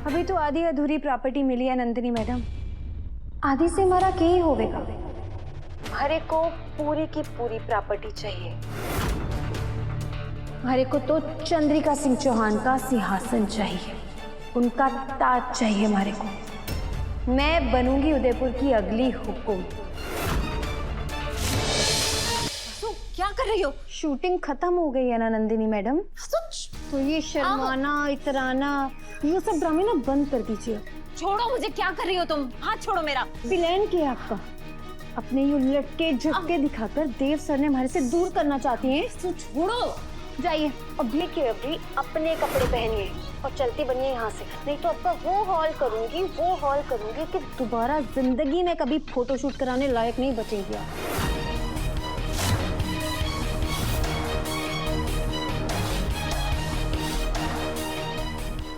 अभी तो आधी अधूरी प्रॉपर्टी मिली है नंदिनी मैडम। आधी से हमारा क्या ही होगा। हरे को पूरी की पूरी प्रॉपर्टी चाहिए। हरे को तो चंद्रिका सिंह चौहान का सिंहासन चाहिए, उनका ताज चाहिए हमारे को। मैं बनूंगी उदयपुर की अगली हुकुम। क्या कर रही हो? शूटिंग खत्म हो गई है ना नंदिनी मैडम, तो ये शर्माना इतराना ये सब ड्रामे ना बंद कर दीजिए। छोड़ो मुझे, क्या कर रही हो तुम? हाथ छोड़ो मेरा। प्लान क्या है आपका? अपने ये लटके झटके दिखाकर देव सर ने हमारे से दूर करना चाहती हैं। तो छोड़ो। जाइए अभी के अभी अपने कपड़े पहनिए और चलती बनिए यहाँ से, नहीं तो आपका वो हॉल करूंगी कि दोबारा जिंदगी में कभी फोटोशूट कराने लायक नहीं बचेंगी आप।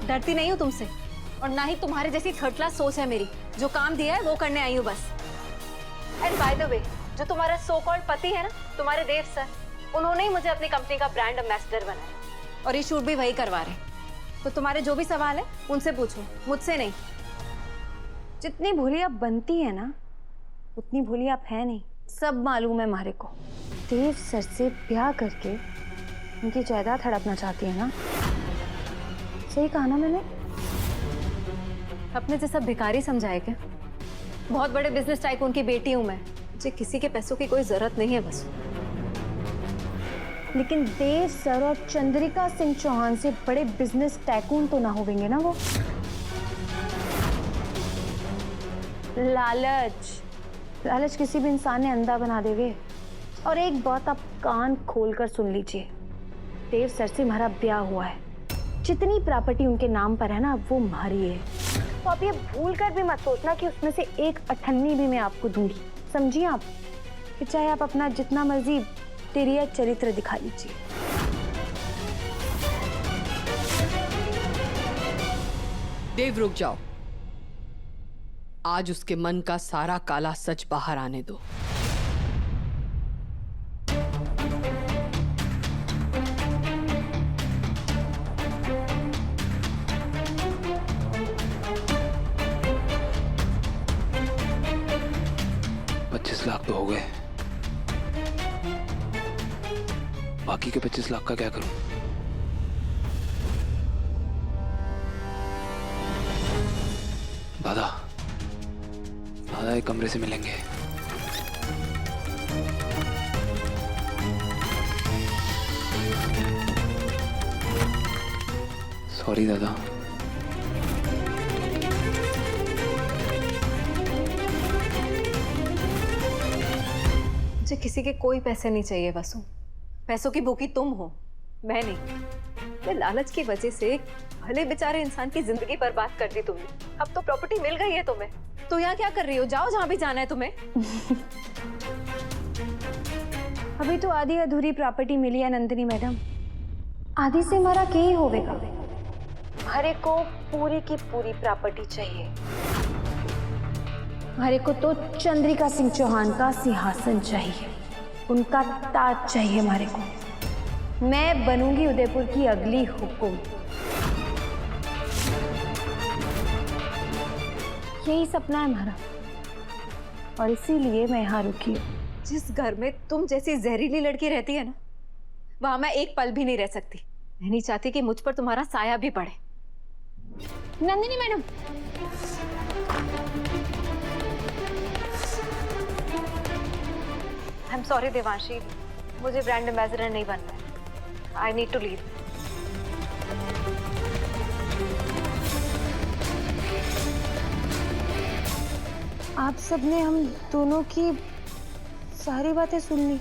डरती नहीं हूँ तुमसे, और ना ही तुम्हारे जैसी थर्ड क्लास सोच है मेरी। जो काम दिया है वो करने आई हूँ बस। एंड बाय द वे, जो तुम्हारा सो कॉल्ड पति है ना, तुम्हारे देव सर, उन्होंने ही मुझे अपनी कंपनी का ब्रांड एम्बेसडर बनाया, और ये शूट भी वही करवा रहे। तो तुम्हारे जो भी सवाल है उनसे पूछो, मुझसे नहीं। जितनी भोली आप बनती है ना, उतनी भोली आप है नहीं। सब मालूम है हमारे को। देव सर से ब्याह करके उनकी जायदाद हड़पना चाहती है ना? सही कहा ना मैंने? अपने जैसा भिखारी समझाए क्या? बहुत बड़े बिजनेस टाइकून की बेटी हूं मैं, मुझे किसी के पैसों की कोई जरूरत नहीं है बस। लेकिन देव सर और चंद्रिका सिंह चौहान से बड़े बिजनेस टाइकून तो ना होंगे ना वो। लालच किसी भी इंसान ने अंधा बना देवे। और एक बात आप कान खोलकर सुन लीजिए, देव सर से हमारा ब्याह हुआ है। जितनी प्रॉपर्टी उनके नाम पर है ना, वो हमारी है। तो आप ये भूल कर भी मत सोचना कि उसमें से एक अठन्नी भी मैं आपको दूंगी। समझिए आप, कि चाहे आप अपना जितना मर्जी तेरिया चरित्र दिखा लीजिए। देव रुक जाओ, आज उसके मन का सारा काला सच बाहर आने दो। लाख तो हो गए, बाकी के 25 लाख का क्या करूं? दादा एक कमरे से मिलेंगे। सॉरी दादा। मुझे किसी के कोई पैसे नहीं चाहिए वसु। पैसों की भूखी तुम हो, मैं नहीं। ये लालच की वजह से भले बेचारे इंसान की जिंदगी बर्बाद कर दी तुमने। अब तो प्रॉपर्टी मिल गई है तुम्हें, तो यहाँ क्या कर रही हो? जाओ जहाँ भी जाना है तुम्हें। अभी तो आधी अधूरी प्रॉपर्टी मिली है नंदिनी मैडम। आधी से हमारा क्या ही होगा। हरे को पूरी की पूरी प्रॉपर्टी चाहिए। हरे को तो चंद्रिका सिंह चौहान का सिंहासन चाहिए, उनका ताज चाहिए हमारे को। मैं बनूंगी उदयपुर की अगली हुकुम। यही सपना है हमारा, और इसीलिए मैं यहाँ रुकी हूँ। जिस घर में तुम जैसी जहरीली लड़की रहती है ना, वहां मैं एक पल भी नहीं रह सकती। मैं नहीं चाहती कि मुझ पर तुम्हारा साया भी पड़े। Nandini madam, I am sorry Devanshi, मुझे ब्रांड एम्बेसडर नहीं बनना है। I need to leave. आप सबने हम दोनों की सारी बातें सुन ली।